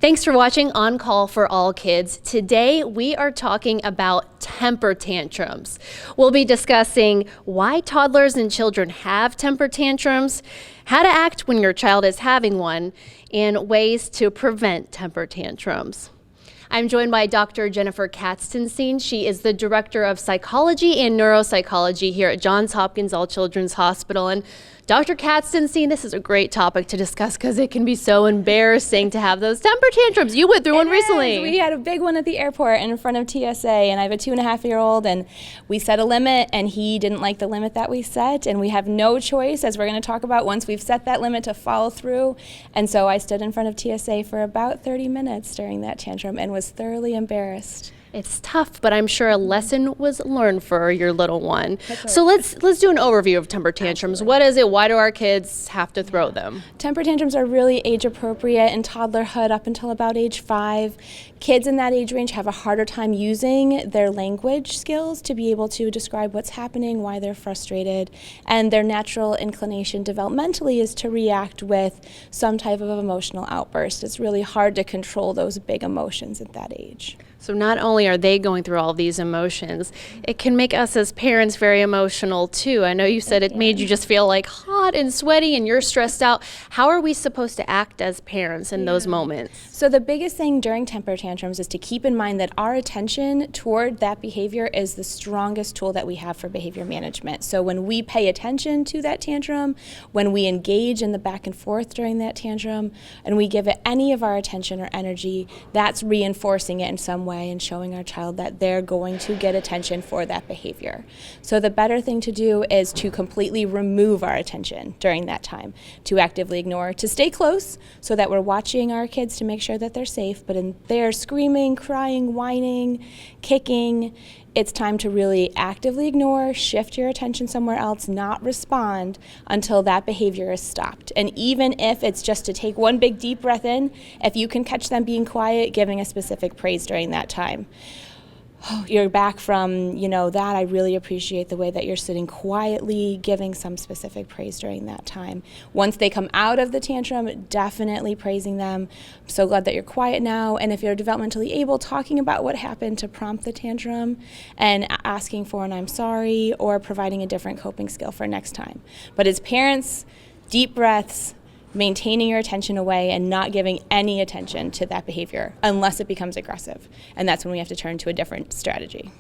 Thanks for watching On Call for All Kids. Today we are talking about temper tantrums. We'll be discussing why toddlers and children have temper tantrums, how to act when your child is having one, and ways to prevent temper tantrums. I'm joined by Dr. Jennifer Katzenstein. She is the Director of Psychology and Neuropsychology here at Johns Hopkins All-Children's Hospital. And Dr. Katzenstein, this is a great topic to discuss because it can be so embarrassing to have those temper tantrums. You went through one recently. We had a big one at the airport in front of TSA, and I have a 2.5-year-old, and we set a limit, and he didn't like the limit that we set, and we have no choice, as we're going to talk about once we've set that limit, to follow through. And so I stood in front of TSA for about 30 minutes during that tantrum and was thoroughly embarrassed. It's tough, but I'm sure a lesson was learned for your little one. Right. So let's do an overview of temper tantrums. Absolutely. What is it? Why do our kids have to throw them? Temper tantrums are really age appropriate in toddlerhood up until about age 5. Kids in that age range have a harder time using their language skills to be able to describe what's happening, why they're frustrated, and their natural inclination developmentally is to react with some type of emotional outburst. It's really hard to control those big emotions at that age. So not only are they going through all these emotions, it can make us as parents very emotional too. I know you said it made you just feel like hot and sweaty and you're stressed out. How are we supposed to act as parents in those moments? So the biggest thing during temper tantrums is to keep in mind that our attention toward that behavior is the strongest tool that we have for behavior management. So when we pay attention to that tantrum, when we engage in the back and forth during that tantrum, and we give it any of our attention or energy, that's reinforcing it in some way and showing our child that they're going to get attention for that behavior. So the better thing to do is to completely remove our attention during that time, to actively ignore, to stay close so that we're watching our kids to make sure that they're safe, but in they're screaming, crying, whining, kicking, it's time to really actively ignore, shift your attention somewhere else, not respond until that behavior is stopped. And even if it's just to take one big deep breath in, if you can catch them being quiet, giving a specific praise during that time. Oh, you're back from, that. I really appreciate the way that you're sitting quietly, giving some specific praise during that time. Once they come out of the tantrum, definitely praising them. I'm so glad that you're quiet now. And if you're developmentally able, talking about what happened to prompt the tantrum and asking for an I'm sorry or providing a different coping skill for next time. But as parents, deep breaths, maintaining your attention away and not giving any attention to that behavior unless it becomes aggressive. And that's when we have to turn to a different strategy.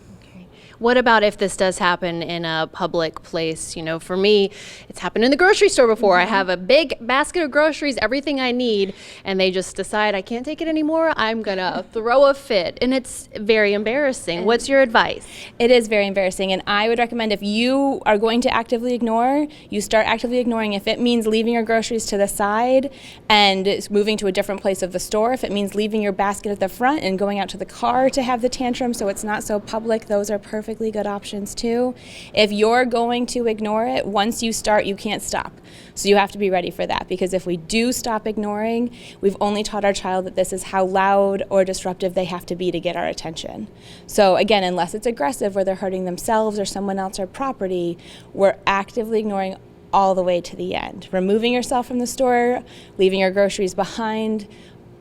What about if this does happen in a public place? For me, it's happened in the grocery store before. I have a big basket of groceries, everything I need, and they just decide I can't take it anymore. I'm going to throw a fit, and it's very embarrassing. What's your advice? It is very embarrassing, and I would recommend if you are going to actively ignore, you start actively ignoring. If it means leaving your groceries to the side and moving to a different place of the store, if it means leaving your basket at the front and going out to the car to have the tantrum so it's not so public, those are perfectly good options too. If you're going to ignore it, once you start, you can't stop. So you have to be ready for that, because if we do stop ignoring, we've only taught our child that this is how loud or disruptive they have to be to get our attention. So again, unless it's aggressive where they're hurting themselves or someone else or property, we're actively ignoring all the way to the end. Removing yourself from the store, leaving your groceries behind,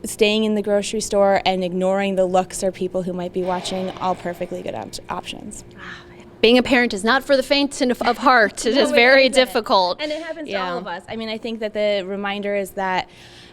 staying in the grocery store, and ignoring the looks or people who might be watching, all perfectly good options. Being a parent is not for the faint of heart. It is very difficult. And it happens to all of us. I think that the reminder is that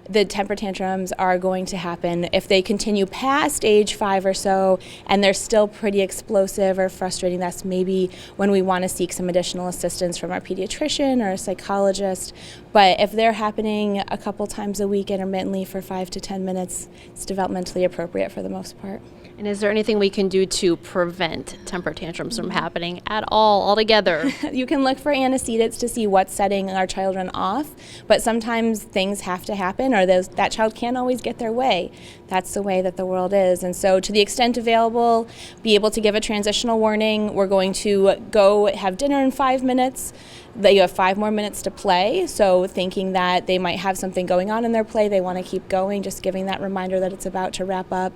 the temper tantrums are going to happen if they continue past age 5 or so and they're still pretty explosive or frustrating. That's maybe when we want to seek some additional assistance from our pediatrician or a psychologist. But if they're happening a couple times a week intermittently for 5 to 10 minutes, it's developmentally appropriate for the most part. And is there anything we can do to prevent temper tantrums from happening at all, altogether? You can look for antecedents to see what's setting our children off, but sometimes things have to happen, or that child can't always get their way. That's the way that the world is. And so to the extent available, be able to give a transitional warning. We're going to go have dinner in 5 minutes. That you have 5 more minutes to play, so thinking that they might have something going on in their play, they want to keep going, just giving that reminder that it's about to wrap up.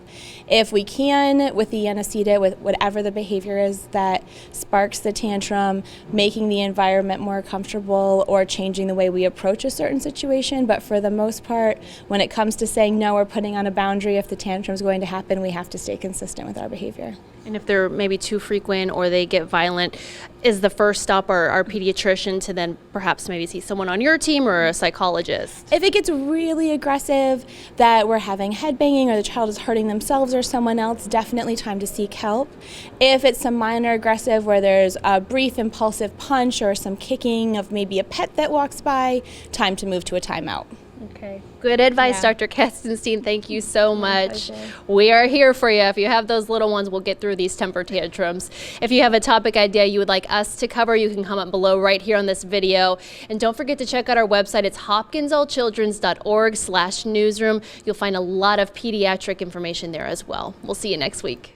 If we can, with the antecedent, with whatever the behavior is that sparks the tantrum, making the environment more comfortable or changing the way we approach a certain situation, but for the most part, part. When it comes to saying no or putting on a boundary, if the tantrum is going to happen, we have to stay consistent with our behavior. And if they're maybe too frequent or they get violent, is the first stop our pediatrician to then perhaps maybe see someone on your team or a psychologist? If it gets really aggressive, that we're having head banging or the child is hurting themselves or someone else, definitely time to seek help. If it's some minor aggressive where there's a brief impulsive punch or some kicking of maybe a pet that walks by, time to move to a timeout. Okay. Good advice, Yeah. Dr. Kestenstein. Thank you so much. pleasure. We are here for you. If you have those little ones, we'll get through these temper tantrums. If you have a topic idea you would like us to cover, you can comment below right here on this video. And don't forget to check out our website. It's HopkinsAllChildren'sHospital.org/newsroom. You'll find a lot of pediatric information there as well. We'll see you next week.